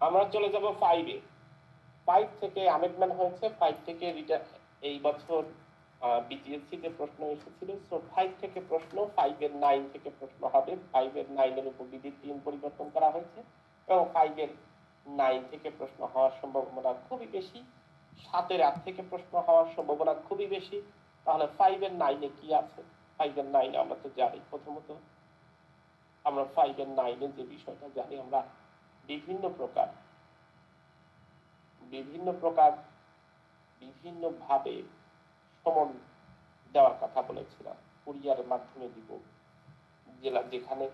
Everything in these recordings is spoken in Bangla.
আমরা চলে যাব 5-এ। 5 থেকে অ্যামেন্ডমেন্ট হয়েছে, 5 থেকে এই বছর বিটিএসসি তে প্রশ্ন এসেছিল। সো 5 থেকে প্রশ্ন, 5 এর 9 থেকে প্রশ্ন হবে। 5 এর 9 এর উপবিধি 3 পরিবর্তন করা হয়েছে এবং 5 এর 9 থেকে প্রশ্ন হওয়ার সম্ভাবনা খুবই বেশি। 7 এর 8 থেকে প্রশ্ন হওয়ার সম্ভাবনা খুবই বেশি। তাহলে 5 এর 9 এ কি আছে? 5 এর 9 আমরা তো জানি, প্রথমত আমরা 5 এর 9 এ যে বিষয়টা জানি, আমরা বিভিন্ন ভাবে সমন দেওয়ার কথা বলেছিলাম। কুরিয়ারের মাধ্যমে দিব, জেলা যেখানে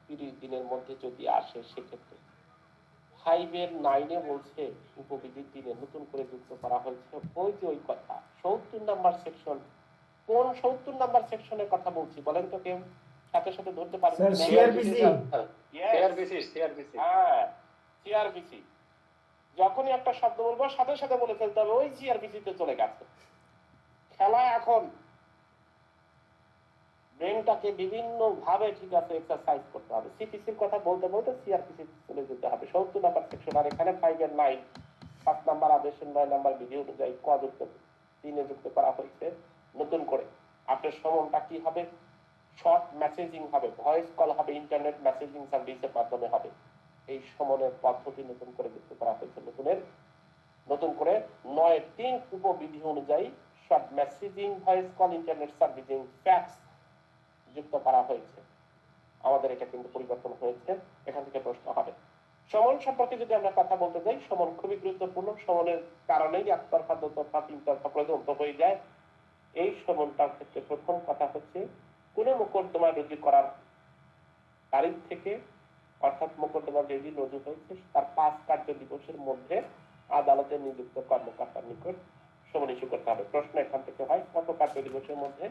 30 দিনের মধ্যে যদি আসে সেক্ষেত্রে। 5 এর 9 এ বলছে উপবিধি 3 এ নতুন করে যুক্ত করা হয়েছে ওই কথা 70 নাম্বার সেকশন। কোন 70 নাম্বার সেকশনের কথা বলছি বলেন তো কেউ? সাথে সাথে ধরতে পারবেন? Sir CrPC. হ্যাঁ, সিআরপিসি। যখনই একটা শব্দ বলবো সাথে সাথে বলে ফেলতে হবে ওই সিআরপিসি তে চলে গেছে। খেলা এখন ব্রেনটাকে বিভিন্ন ভাবে ঠিক আছে এক্সারসাইজ করতে হবে। সিপিসির কথা বলতে বলতে সিআরপিসি চলে যেতে হবে। 70 নাম্বার সেকশন। আর এখানে 5 এর 9 5 নাম্বার আদেশের 9 নাম্বার বিধি অনুযায়ী ক যুক্ত 3 এ যুক্ত করা হয়েছে নতুন করে। আপনার সমনটা কি হবে? শর্ট মেসেজিং হবে, ভয়েস কল হবে, ইন্টারনেট মেসেজিং সার্ভিসের মাধ্যমে হবে। এই সমনের পদ্ধতি নতুন করে যুক্ত করা হয়েছে। নতুন করে 9-3 উপবিধি অনুযায়ী short messaging, voice call, internet servicing, fax যুক্ত করা হয়েছে। আমাদের এটা কিন্তু পরিবর্তন হয়েছে। এখান থেকে প্রশ্ন হবে। সমন সম্পর্কে যদি আমরা কথা বলতে যাই, সমন খুবই গুরুত্বপূর্ণ। সমনের কারণেই একতরফা, দুতরফা, তিনতরফা পর্যন্ত হয়ে যায়। এই সমনটার ক্ষেত্রে প্রথম কথা হচ্ছে কোন মোকদ্দমা রুজু করার তারিখ থেকে, অর্থাৎ মোকদ্দমা যেদিন রুজু হয়েছে তার 5 কার্য দিবসের মধ্যে আদালতে নিযুক্ত কর্মকর্তার নিকট সমন ইস্যু করতে হবে। প্রশ্ন এখান থেকে হয় কত কার্য দিবসের মধ্যে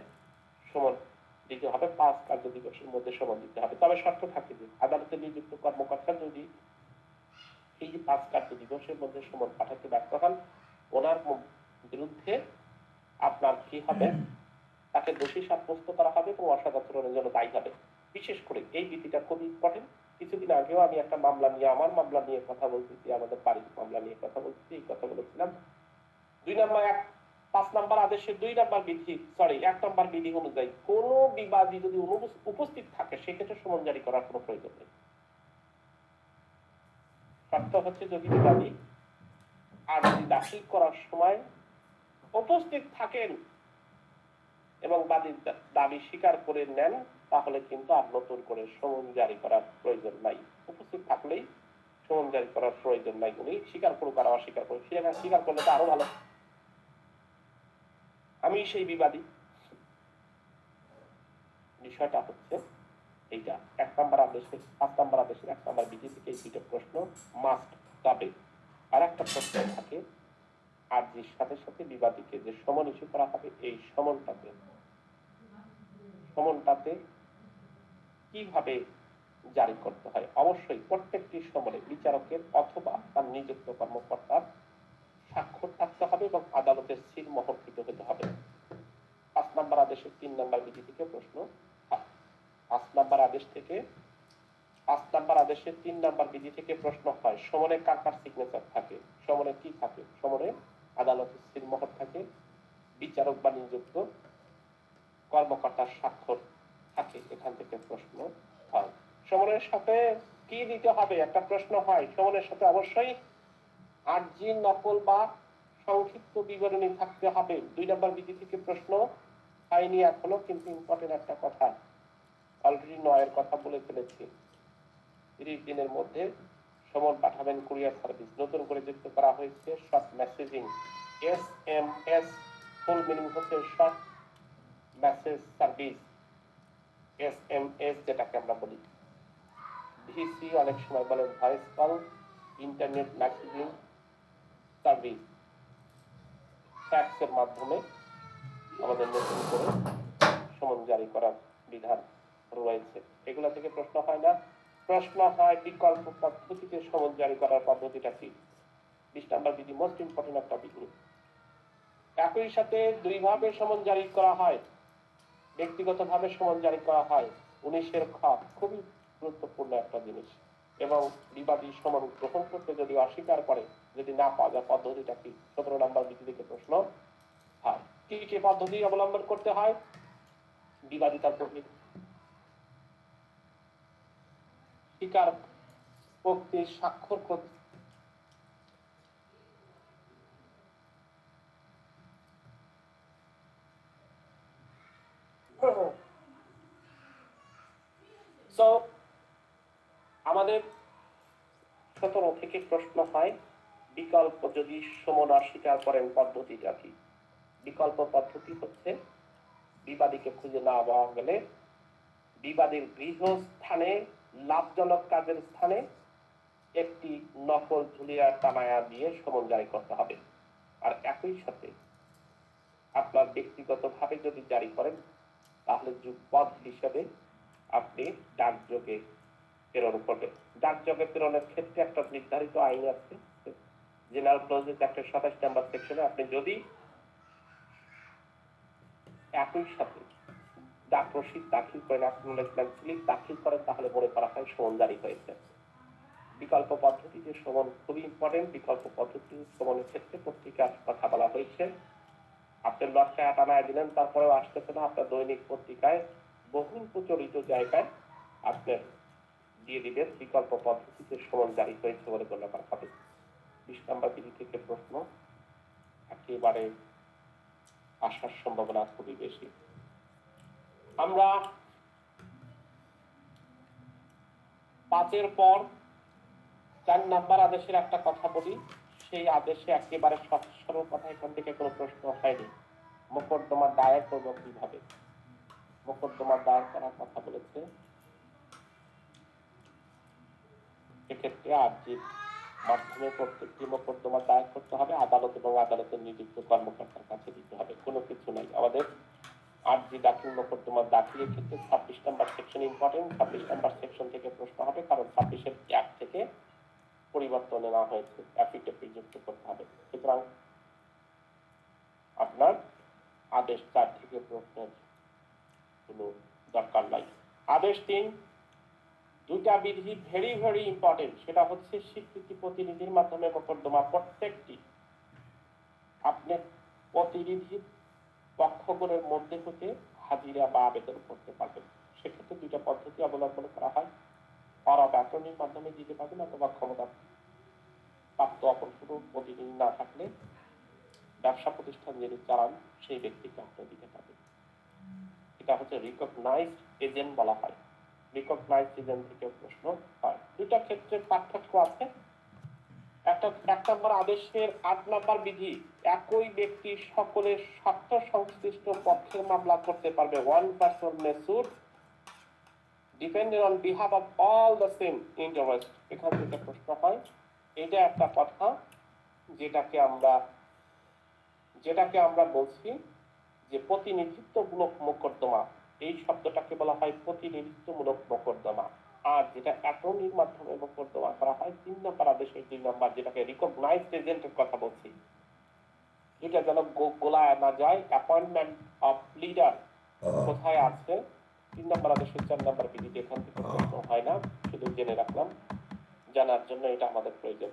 সমন দিতে হবে? 5 কার্য দিবসের মধ্যে সমন দিতে হবে। তবে শর্ত থাকে যে আদালতে নিযুক্ত কর্মকর্তা যদি এই যে 5 কার্য দিবসের মধ্যে সমন পাঠাতে ব্যর্থ হন, ওনার বিরুদ্ধে আপনার কি হবে? তাকে দোষী সাব্যস্ত করা হবে এবং অসদাচরণের জন্য দায়ী হবে। বিশেষ করে এই বিধিটা খুবই ইম্পর্টেন্ট। কিছুদিন আগেও আমি একটা মামলা নিয়ে, আমার মামলা নিয়ে কথা বলতেছি, আমাদের বাড়ির মামলা নিয়ে কথা বলতেছি, এই কথা বলেছিলাম। 5 নাম্বার আদেশের 2 নাম্বার বিধি, 1 নাম্বার বিধি অনুযায়ী কোন বিবাদী যদি উপস্থিত থাকে সেক্ষেত্রে সমন জারি করার কোনো প্রয়োজন নেই। শর্ত হচ্ছে যদি বিবাদী আর্জি দাখিল করার সময় উপস্থিত থাকেন এবং বাদীর দাবি স্বীকার করে নেন, তাহলে কিন্তু আর নতুন করে সমন জারি করার প্রয়োজন নাই। উপস্থিত থাকলেই সমন জারি করার প্রয়োজন নাই। উনি স্বীকার করুক আর অস্বীকার করুক, স্বীকার করলে তো আরো ভালো। আমি সেই বিবাদী। বিষয়টা হচ্ছে এইটা 1 নাম্বার আদেশের 5 নাম্বার আদেশের 1 নাম্বার বিধি থেকে এই দুটো প্রশ্ন মাস্ট। তবে আর একটা প্রশ্ন থাকে, আর্জির সাথে সাথে বিবাদীকে যে সমন ইস্যু করা হবে, এই সমনটাতে কিভাবে জারি করতে হয়? অবশ্যই প্রত্যেকটি সমনে বিচারকের অথবা তার নিযুক্ত কর্মকর্তার স্বাক্ষর থাকতে হবে এবং আদালতের সিল মোহরকৃত হতে হবে। 5 নাম্বার আদেশের 3 নাম্বার বিধি থেকে প্রশ্ন, 5 নাম্বার আদেশের 3 নাম্বার বিধি থেকে প্রশ্ন হয় সমনে কার কার সিগনেচার থাকে? সমনে কি থাকে? সমনে আদালতের সিল মোহর থাকে, বিচারক বা নিযুক্ত কর্মকর্তার স্বাক্ষর থাকে। এখান থেকে প্রশ্ন হয়। সমনের সাথে কি দিতে হবে? একটা প্রশ্ন হয় সমনের সাথে অবশ্যই আর্জি নকল বা সংক্ষিপ্ত বিবরণী থাকতে হবে। 2 নাম্বার বিধি থেকে প্রশ্ন হয়নি এখনো, কিন্তু ইম্পর্টেন্ট একটা কথা, অলরেডি 9 এর কথা বলে ফেলেছি। 30 দিনের মধ্যে সমন পাঠাবেন কুরিয়ার সার্ভিস। নতুন করে যুক্ত করা হয়েছে short messaging, SMS। Full meaning হচ্ছে শর্ট মেসেজ সার্ভিস, SMS যেটাকে আমরা বলি। ভিসি অনেক সময় বলে voice call, internet messaging service, ফ্যাক্সের মাধ্যমে আমাদের নতুন করে সমন জারি করার বিধান রয়েছে। এগুলো থেকে প্রশ্ন হয় না। প্রশ্ন হয় বিকল্প পদ্ধতিতে সমন জারি করার পদ্ধতিটা কি? 20 নাম্বার বিধি মোস্ট ইম্পর্টেন্ট একটা বিধি। একই সাথে 2 ভাবে সমন জারি করা হয়, ব্যক্তিগতভাবে সমন জারি করা হয়। 19 এর খ খুবই গুরুত্বপূর্ণ একটা জিনিস। এবং বিবাদী সমন গ্রহণ করতে যদি অস্বীকার করে, যদি না পাওয়া যায়, পদ্ধতিটা কি? 17 নম্বর বিধি থেকে প্রশ্ন হয়। কি কি পদ্ধতি অবলম্বন করতে হয়? বিবাদী তার স্বীকার পক্ষে স্বাক্ষর করতে আমাদের 17 থেকে প্রশ্ন হয় বিকল্প যদি সমন অস্বীকার করেন পদ্ধতিটা কি? বিকল্প পদ্ধতি হচ্ছে বিবাদীকে খুঁজে না পাওয়া গেলে বিবাদীর গৃহস্থানে লাভজনক কাজের স্থানে একটি নকল ঝুলিয়া টানায়া দিয়ে সমন জারি করতে হবে। আর একই সাথে আপনার ব্যক্তিগতভাবে যদি জারি করেন তাহলে যুগপথ হিসেবে আপনি ডাকযোগে প্রেরণ করবেন। ডাকযোগে প্রেরণের ক্ষেত্রে একটা নির্ধারিত আইন আছে, জেনারেল ক্লজের 127 নম্বর সেকশনে আপনি যদি একই সাথে ডাক রসিদ দাখিল করেন, অ্যাকনলেজমেন্ট স্লিপ দাখিল করেন, তাহলে মনে করা হয় সমন জারি হয়েছে। বিকল্প পদ্ধতিতে সমন খুবই ইম্পর্টেন্ট। বিকল্প পদ্ধতি সমনের ক্ষেত্রে পত্রিকার কথা বলা হয়েছে। আপনি লটকায় টানায় দিলেন, তারপরেও আসতেছে না, আপনার দৈনিক পত্রিকায় বহুল প্রচলিত জায়গায় আপনি দিয়ে দিবেন বিকল্প পদ্ধতিতে সমন জারি হয়েছে বলে গণ্য করা হবে। 20 নম্বর বিধি থেকে প্রশ্ন একেবারে আসার সম্ভাবনা খুবই বেশি। আমরা 5-এর পর 4 নাম্বার আদেশের একটা কথা বলি। সেই আদেশে একেবারে সরল কথা, এখান থেকে কোনো প্রশ্ন হয়নি। মোকদ্দমা দায়ের করব কিভাবে? মোকদ্দমা দায়ের করার কথা বলেছে। এক্ষেত্রে আর্জির মাধ্যমে প্রত্যেকটি মোকদ্দমা দায়ের করতে হবে, আদালত এবং আদালতের নিযুক্ত কর্মকর্তার কাছে দিতে হবে। কোনো কিছু নাই। আমাদের আর্জি দাখিল মোকদ্দমা দাখিলের ক্ষেত্রে 26 নম্বর সেকশন ইম্পর্টেন্ট। 26 নম্বর সেকশন থেকে প্রশ্ন হবে, কারণ 26-এর 1 থেকে পরিবর্তন নেওয়া হয়েছে, অ্যাফিডেভিট যুক্ত করতে হবে। সুতরাং আপনার আদেশ 4 থেকে প্রশ্নের কোনো দরকার নাই। আদেশ 3, দুইটা বিধি ভেরি ভেরি ইম্পর্টেন্ট। সেটা হচ্ছে স্বীকৃতি প্রতিনিধির মাধ্যমে মোকদ্দমা প্রত্যেকটি আপনি প্রতিনিধি পক্ষগুলোর মধ্যে হতে হাজিরা বা আবেদন করতে পারবেন। সেক্ষেত্রে দুইটা পদ্ধতি অবলম্বন করা হয়। পাওয়ার অফ অ্যাটর্নির মাধ্যমে দিতে পারবেন, অথবা ক্ষমতা প্রাপ্ত অপর কোনো প্রতিনিধি না থাকলে ব্যবসা প্রতিষ্ঠান যিনি চালান সেই ব্যক্তিকে আপনি দিতে পারবেন। এটা হচ্ছে রিকগনাইজড এজেন্ট বলা হয়। রিকগনাইজড এজেন্ট থেকে প্রশ্ন হয়। দুইটা ক্ষেত্রে পার্থক্য আছে। এক নম্বর আদেশের 8 নম্বর বিধি, একই ব্যক্তি সকলের স্বার্থ সংশ্লিষ্ট পক্ষের মামলা করতে পারবে। One person may sue dependent on behalf of all the same interest. এখান থেকে প্রশ্ন হয়। এটা একটা কথা যেটাকে আমরা বলছি যে প্রতিনিধিত্বমূলক মোকদ্দমা। এই শব্দটাকে বলা হয় প্রতিনিধিত্বমূলক মোকদ্দমা। আর যেটা অ্যাটর্নির মাধ্যমে মোকদ্দমা করা হয় 3 নম্বর আদেশের 2 নম্বর, যেটাকে রিকগনাইজড এজেন্টের কথা বলছি। এটা যেন গোলায় না যায়। অ্যাপয়েন্টমেন্ট অফ লিডার কোথায় আছে? 3 নম্বর আদেশের 4 নম্বর বিধিতে এখান থেকে প্রশ্ন হয় না, শুধু জেনে রাখলাম, জানার জন্য এটা আমাদের প্রয়োজন।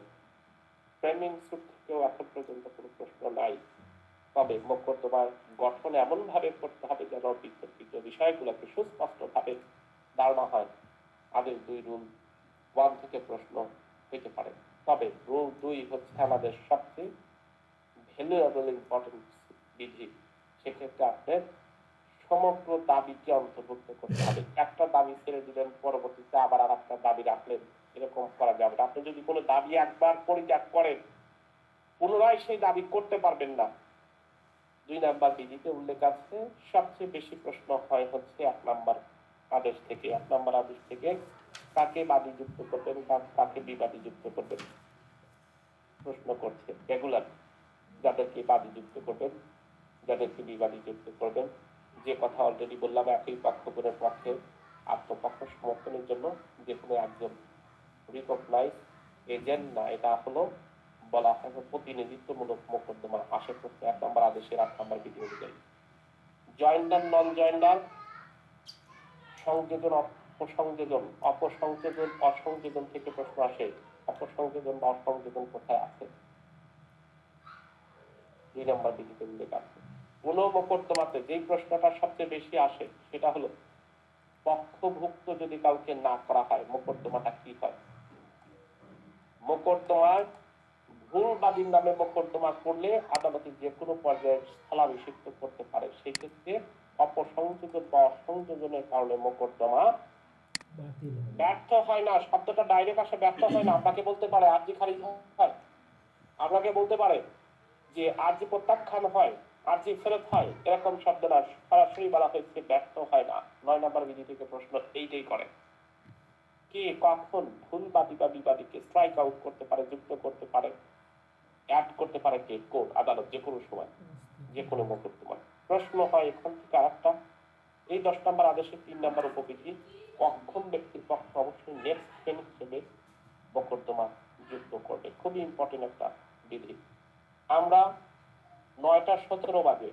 ফ্রেমিং সুট থেকেও এখন পর্যন্ত কোনো প্রশ্ন নাই। তবে মোকদ্দমার গঠন এমন ভাবে করতে হবে যেন বিতর্কিত বিষয়গুলোকে সুস্পষ্টভাবে ধারণা হয়। আদেশ 2 রুল 1 থেকে প্রশ্ন হতে পারে। তবে রুল 2 হচ্ছে আমাদের সবচেয়ে ভ্যালুয়েবল ইম্পর্টেন্ট বিধি। সেক্ষেত্রে আপনার সমগ্র দাবিকে অন্তর্ভুক্ত করতে হবে। একটা দাবি ছেড়ে দিলেন, পরবর্তীতে আবার আর একটা দাবি রাখলেন, এরকম করা যাবে না। আপনি যদি কোনো দাবি একবার পরিত্যাগ করেন, পুনরায় সেই দাবি করতে পারবেন না। 2 নম্বর বিধিতে উল্লেখ আছে। সবচেয়ে বেশি প্রশ্ন হয় হচ্ছে 1 নম্বর আদেশ থেকে। 1 নম্বর আদেশ থেকে কাকে বাদী যুক্ত করবেন, কাকে বিবাদী যুক্ত করবেন প্রশ্ন করছে রেগুলার। যাদেরকে বাদী যুক্ত করবেন, যাদেরকে বিবাদী যুক্ত করবেন, যে কথা অলরেডি বললাম, একই পক্ষগুলোর পক্ষে আত্মপক্ষ সমর্থনের জন্য যে কোনো একজন রিকগনাইজ এজেন্ট না, এটা হলো বলা হয় প্রতিনিধিত্বমূলক মোকদ্দমা। আশা করতে 1 নম্বর আদেশের 8 নম্বর বিধি অনুযায়ী জয়েন্ডার নন জয়েন্ডার সংযোজন অসংযোজন থেকে প্রশ্ন আসে। অপসংযোজন বা অসংযোজন কোথায় আছে? 2 নম্বর বিধিতে উল্লেখ আছে। কোন মোকদ্দমাতে যেই প্রশ্নটা সবচেয়ে বেশি আসে সেটা হলো পক্ষভুক্ত যদি কাউকে না করা হয় মোকদ্দমাটা কি হয়। মোকদ্দমায় ভুল বাদীর নামে মোকদ্দমা করলে আদালতে যে কোনো পর্যায়ে স্থলাভিষিক্ত করতে পারে। সেই ক্ষেত্রে অপসংযোজন বা অসংযোজনের কারণে মোকদ্দমা ব্যর্থ হয় না। শব্দটা ডাইরেক্ট আসে ব্যর্থ হয় না। আপনাকে বলতে পারে আর্জি খারিজ হয়, আপনাকে বলতে পারে যে আর্জি প্রত্যাখ্যান হয়, আর্জি ফেরত হয়, এরকম শব্দ না, সরাসরি বলা হয়েছে ব্যর্থ হয় না। 9 নম্বর বিধি থেকে প্রশ্ন এইটাই করে। কে কখন ভুল বাদী বা বিবাদীকে স্ট্রাইক আউট করতে পারে, যুক্ত করতে পারে, অ্যাড করতে পারে কে? কোর্ট, আদালত, যে কোনো সময়, যে কোনো মোকদ্দমায়। প্রশ্ন হয় এখান থেকে আরেকটা, এই 10 নম্বর আদেশের 3 নম্বর উপবিধি অক্ষম ব্যক্তির পক্ষে অবশ্যই নেক্সট ফেন হিসেবে মোকদ্দমা যুক্ত করবে। খুবই ইম্পর্টেন্ট একটা বিধি। আমরা 9টা 17 বাজে